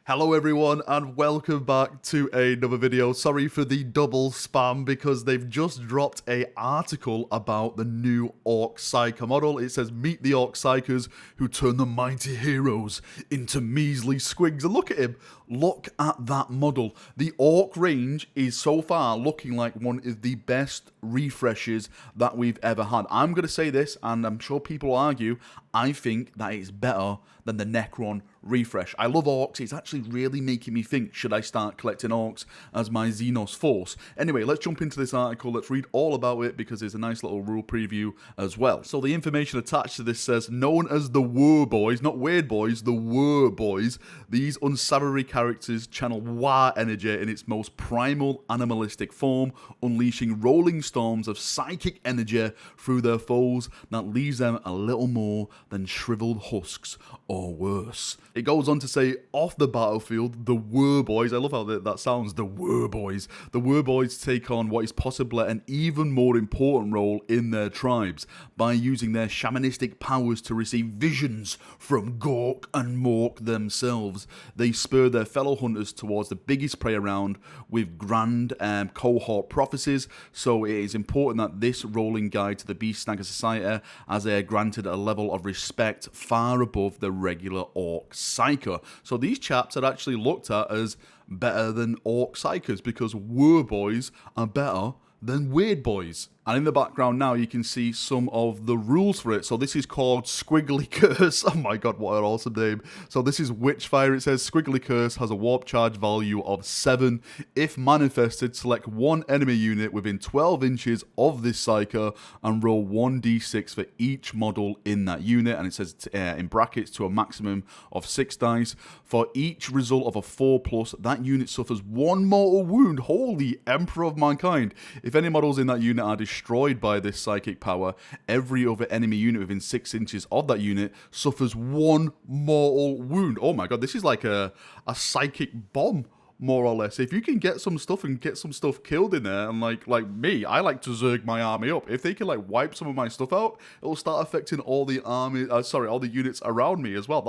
Hello everyone and welcome back to another video. Sorry for the double spam because they've just dropped an article about the new Ork Psyker model. It says meet the Ork Psykers who turn the mighty heroes into measly squigs. And look at him. Look at that model. The Ork range is so far looking like one of the best refreshes that we've ever had. I'm going to say this, and I'm sure people will argue, I think that it's better than the Necron refresh. I love Orks. It's actually really making me think, should I start collecting Orks as my Xenos force? Anyway, let's jump into this article. Let's read all about it because there's a nice little rule preview as well. So the information attached to this says, known as the Wurrboyz, not Weird Boys, the Wurrboyz, these unsavory characters channel war energy in its most primal animalistic form, unleashing rolling storms of psychic energy through their foes that leaves them a little more than shriveled husks or worse. It goes on to say, off the battlefield, the Wurrboyz, I love how that sounds, the Wurrboyz. The Wurrboyz take on what is possibly an even more important role in their tribes by using their shamanistic powers to receive visions from Gork and Mork themselves. They spur their fellow hunters towards the biggest prey around with grand cohort prophecies, so it is important that this rolling guide to the Beast Snagger Society, as they are granted a level of respect far above the regular Ork Psyker. So these chaps are actually looked at as better than Ork Psykers because Wurrboyz are better than Weird Boys. And in the background now, you can see some of the rules for it. So this is called Squiggly Curse. Oh my god, what an awesome name. So this is Witchfire. It says Squiggly Curse has a warp charge value of 7. If manifested, select one enemy unit within 12 inches of this Psyker and roll 1d6 for each model in that unit. And it says in brackets to a maximum of 6 dice. For each result of a 4+, that unit suffers 1 mortal wound. Holy Emperor of Mankind. If any models in that unit are destroyed by this psychic power, every other enemy unit within 6 inches of that unit suffers 1 mortal wound. Oh my god, this is like a psychic bomb, more or less. If you can get some stuff and get some stuff killed in there, and like me, I like to zerg my army up. If they can like wipe some of my stuff out, it'll start affecting all the army, all the units around me as well.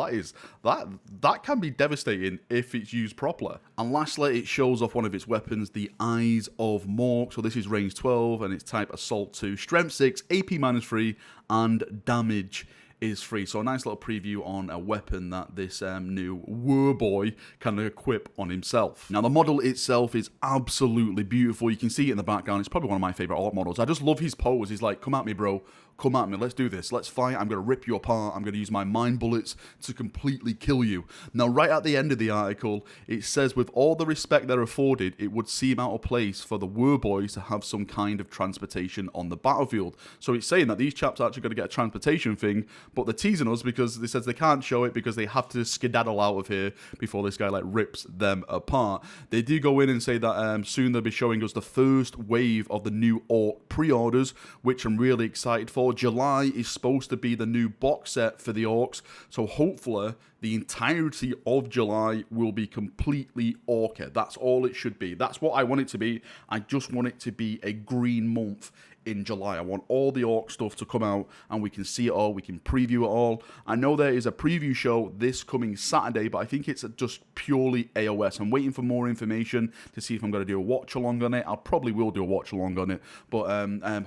That can be devastating if it's used properly. And lastly, it shows off one of its weapons, the Eyes of Mork. So this is range 12 and it's type Assault 2, Strength 6, AP -3, and damage is free. So a nice little preview on a weapon that this new Wurrboy can equip on himself. Now the model itself is absolutely beautiful. You can see it in the background. It's probably one of my favorite Ork models. I just love his pose. He's like, come at me, bro. Come at me, let's do this, let's fight, I'm going to rip you apart, I'm going to use my mind bullets to completely kill you. Now right at the end of the article, it says with all the respect they're afforded, it would seem out of place for the Wurrboyz to have some kind of transportation on the battlefield. So it's saying that these chaps are actually going to get a transportation thing, but they're teasing us because they says they can't show it because they have to skedaddle out of here before this guy like rips them apart. They do go in and say that soon they'll be showing us the first wave of the new Ork pre-orders, which I'm really excited for. July is supposed to be the new box set for the Orks, so hopefully the entirety of July will be completely Orca. That's all it should be. That's what I want it to be. I just want it to be a green month in July. I want all the Ork stuff to come out and we can see it all, we can preview it all. I know there is a preview show this coming Saturday, but I think it's just purely AOS. I'm waiting for more information to see if I'm going to do a watch along on it. I probably will do a watch along on it, but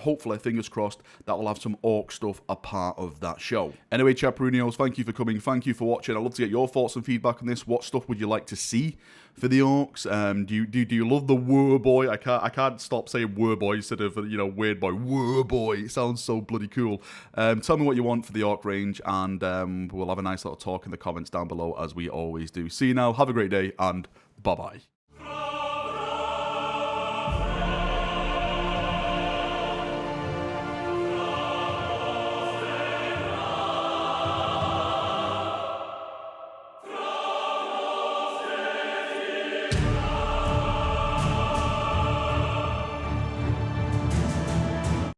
hopefully, fingers crossed, that will have some Ork stuff a part of that show. Anyway, Chaprunios, thank you for coming, thank you for watching. I'd love to get your thoughts and feedback on this. What stuff would you like to see for the Orks? Do you love the Wurrboy? I can't stop saying Wurrboy instead of Weird Boy. Wurrboy, it sounds so bloody cool. Tell me what you want for the Ork range, and we'll have a nice little talk in the comments down below as we always do. See you now. Have a great day, and bye bye.